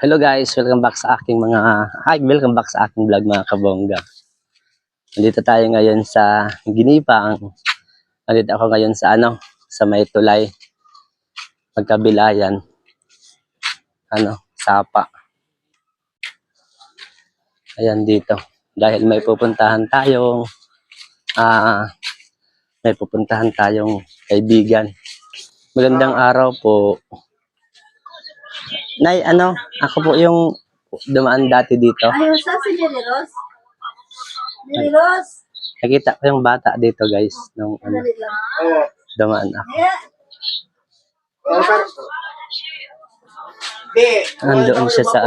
Hello guys, welcome back sa aking vlog mga kabongga. Nandito tayo ngayon sa Ginipang. Nandito ako ngayon sa sa may tulay. Magkabilayan. Sapa. Ayan dito. Dahil may pupuntahan tayong kaibigan. Magandang araw po. Nay, ako po yung dumaan dati dito. Ayaw sa si Jerry Rose. Jerry Rose. Nakita ko yung bata dito guys. Nung Dali lang. dumaan ako. Yeah. Nandoon siya sa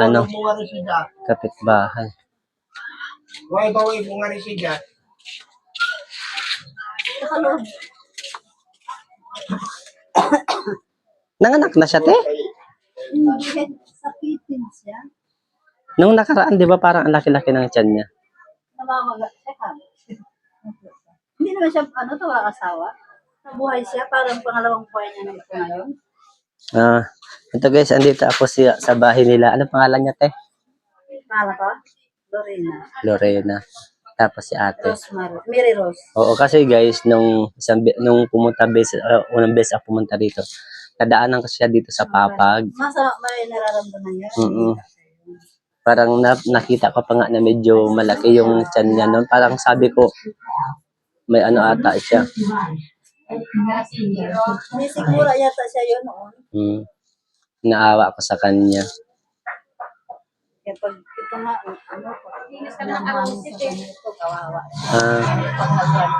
kapitbahay. Nakaloob. Nanganak na siya, te? Hindi. Sakitin siya. Nung nakaraan, di ba parang ang laki-laki ng tiyan niya? Namamaga. Teka. Hindi naman siya, wala asawa. Nabuhay siya, parang pangalawang buhay niya na ito ngayon. Ito guys, andito ako sa bahay nila. Ano pangalan niya, te? Pangalan ko? Lorena. Lorena. Tapos si ate. Rosemary. Mary Rose. Oo, kasi guys, nung unang beses ako pumunta dito, nadaanan ko siya dito sa Papag. Masama, may nararamdaman niya. Parang nakita ko pa nga na medyo malaki yung tiyan niya noon. Parang sabi ko, may ata siya. Hindi siguro yata siya yun noon. Naawa ko sa kanya. Kaya pag ito nga, naman sa kanya ito, kawawa. Pag nag-run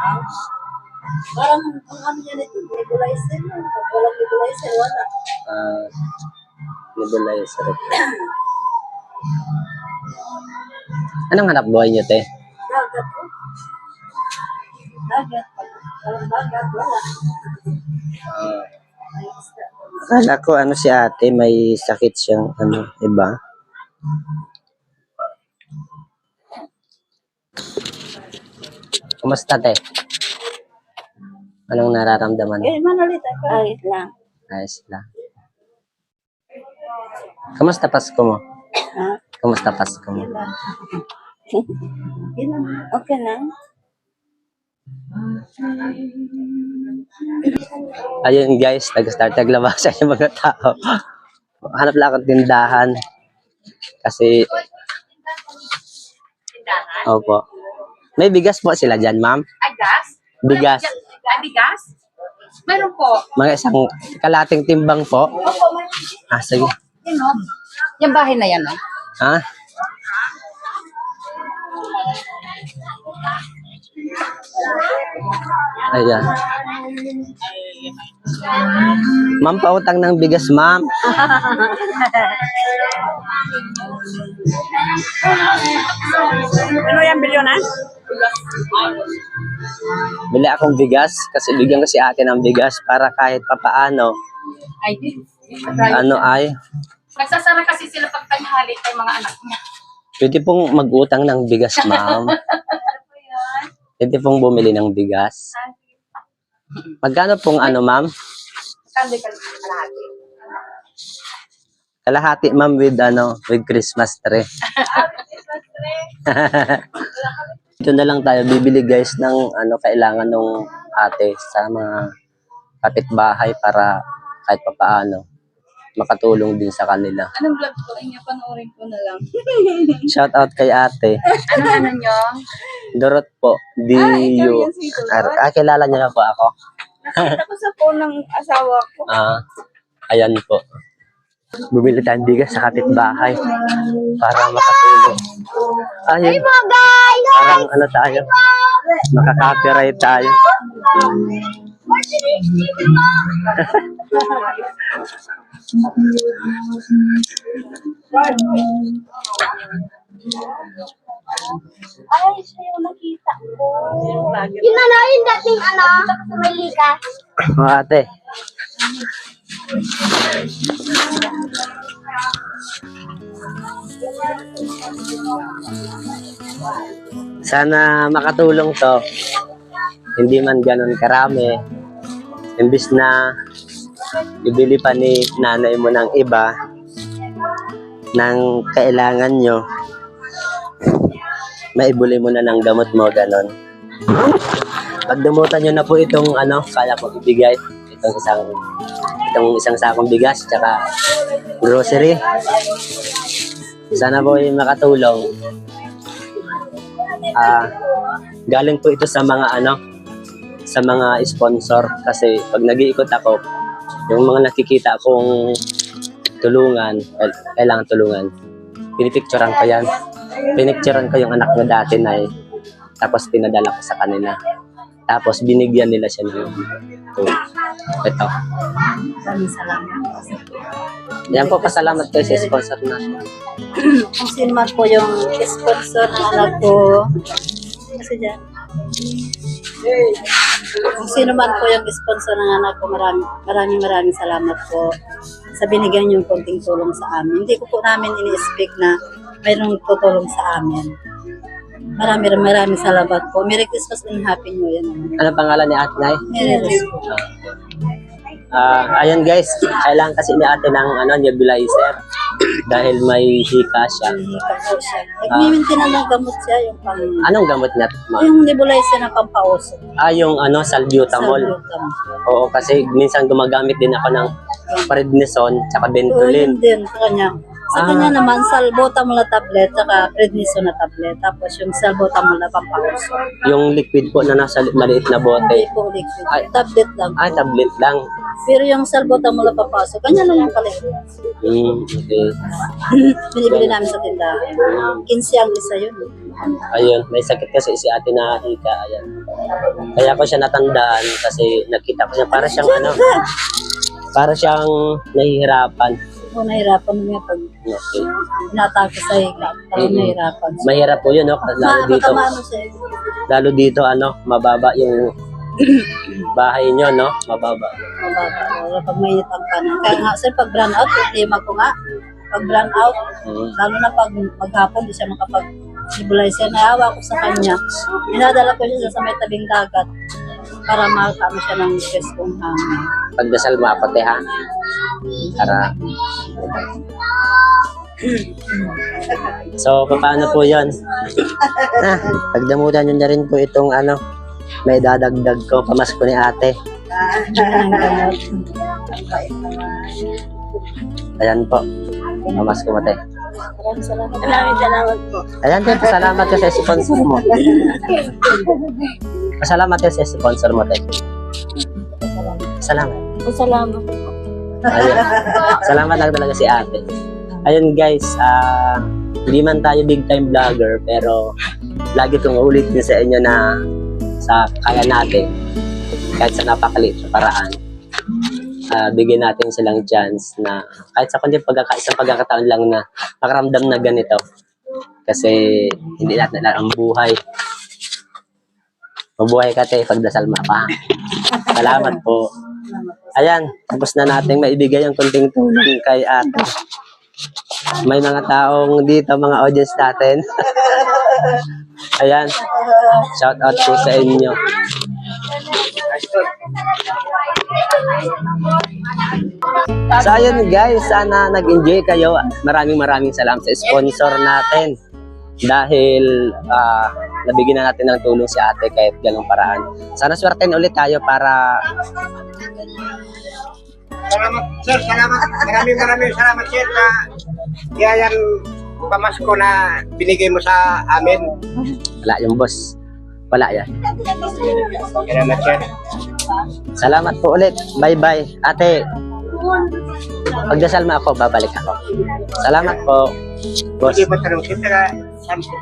parang ang niya nito, nebulizer. Pag walang nebulizer, wala. Nebulizer. Anong hanap buhay niyo, te? Dagat po. Dagat. Pag walang dagat, wala. May isda. Akala ko si ate, may sakit siyang iba. Kumusta, te? Anong nararamdaman mo? Manalita ka. Ayos lang. Ayos lang. Kumusta Pasko mo? Ha? Kumusta Pasko mo? Okay lang. Ayun guys, nag-start naglabasan yung mga tao. Hanap lang akong tindahan. Kasi, opo. May bigas po sila dyan, ma'am? Ay, gas? Bigas. Ay, bigas? Meron po. Mga isang kalating timbang po. Sige. Yan o. Yung bahay na yan, no? Ha? Ayan. Ma'am, pautang ng bigas, ma'am. Ano yan, bilyonan? Bili akong bigas kasi bigyan ko si ate ng bigas para kahit papaano Ay, ay nagsasara kasi sila pag tanghali kay mga anak niya. pwede pong mag-utang ng bigas, ma'am. Pwede pong bumili ng bigas. Magkano pong ma'am? Kandi ka kalahati. Kalahati, ma'am, with Christmas tree. Ito na lang tayo bibili guys ng kailangan ng ate sa mga kapitbahay para kahit papaano makatulong din sa kanila. Anong vlog ko? Ay, panoorin ko na lang. Shout out kay ate. Ano nyo? Dorot po. ikaw yan, si Dorot? Kilala niyo na po ako. Nakita ko sa phone ng asawa ko. Ayan po. Bumili tayong bigas sa kapitbahay para makatulong. Ayun. Parang tayo. Makaka-copyright tayo. Ay, siya yung nakita ko. Yun yung dating sa may likas. Ate. Sana makatulong to. Hindi man ganun karami. Imbis na ibili pa ni nanay mo ng iba, ng kailangan nyo, maibuli mo na ng gamot mo, ganon. Pag dumutan nyo na po itong kaya ko ibigay, itong isang sakong bigas, tsaka grocery. Sana po ay makatulong. Galing po ito sa mga sa mga sponsor, kasi pag nag-iikot ako, yung mga nakikita kong tulungan, kailangan tulungan, pinipicturean ko yan. Pinicturean ko yung anak ko dati na tapos pinadala ko sa kanila. Tapos binigyan nila siya ng ito. Maraming salamat. Yan po, pasalamat kayo sa sponsor natin. Kung sino man po yung sponsor ng anak ko, kasi dyan. Kung sino man po yung sponsor ng anak ko, maraming salamat po sa binigyan yung konting tulong sa amin. Hindi ko po namin ini-expect na mayroong tutulong sa amin. Maraming salamat po. Merry Christmas and Happy New Year. Ano pangalan ni Ate Nay? Merry Christmas. Ayan guys, kailangan kasi ni Ate ng nebulizer dahil may hika siya. Nagmimintin na ng gamot siya, yung pang... Anong gamot niya, ma? Yung nebulizer ng pampausok. Yung salbutamol. Oo, kasi minsan gumagamit din ako ng prednisone tsaka Oo, Ventolin. yun din sa kanya. Sa kanya naman, salbutamol na tablet, saka prednisone na tablet. Tapos yung salbutamol na pampausok. Yung liquid po na nasa maliit na bote. Hindi po liquid. Tablet lang. Tablet lang. Pero yung salbutamol na pampausok, kanya lang yung palit. Okay. Binibili namin sa tindahan. 15 ang isa yun. Ayun, may sakit kasi si Ate na hika. Ayan. Kaya ko siya natandaan kasi nakita ko siya para siyang nahihirapan. O nahirapan naman pag Okay. inatake sa higa. Parang nahirapan. Mahirap po yun, no? Lalo dito, mababa yung bahay nyo, no? Mababa. Mababa. Pag mainit ang kanan. Kaya nga, sir, pag brown out, problema ko nga. Pag brown out, lalo na pag maghapon, di siya makapag-nebulizer. Naawa ko sa kanya. Dinadala ko siya sa may tabing dagat para makakama siya ng freskong hangin. Pagdasal mo ako, te, ha? Para... So, paano po yun? Pagdamutan nyo na rin po itong may dadagdag ko, pamasko ni Ate. Ayan po. Pamasko mo, te. Maraming salamat po. Ayan, te. Pasalamat ka sa sponsor mo. Pasalamat ka sa sponsor mo, te. Salamat. Salamat. Ayun. Salamat lang talaga si Ate. Ayun guys, hindi man tayo big time vlogger, pero lagi kong ulitin sa inyo na sa kaya natin, kahit sa napakaliit na paraan, bigyan natin silang chance na kahit sa kundi isang pagkakataon lang na makaramdam na ganito. Kasi hindi natin alam ang buhay. Mabuhay ka, te, pagdasal mo pa. Salamat po. Ayan, tapos na natin maibigay ang konting tulong kay Ate. May mga taong dito, mga audience natin. Ayan, shout out po sa inyo. So ayun guys, sana nag-enjoy kayo. Maraming salamat sa sponsor natin. Dahil nabigyan na natin ng tulong si Ate kahit ganung paraan. Sana swerten ulit tayo para... Salamat, sir. Salamat. Maraming salamat, sir, na biyayang pamasko na binigay mo sa amin. Wala yung boss. Wala yan. Salamat, sir. Salamat po ulit. Bye-bye. Ate, pagdasal mo ako, babalik ako. Salamat po, boss. Hindi ba tanong, sir, saan po?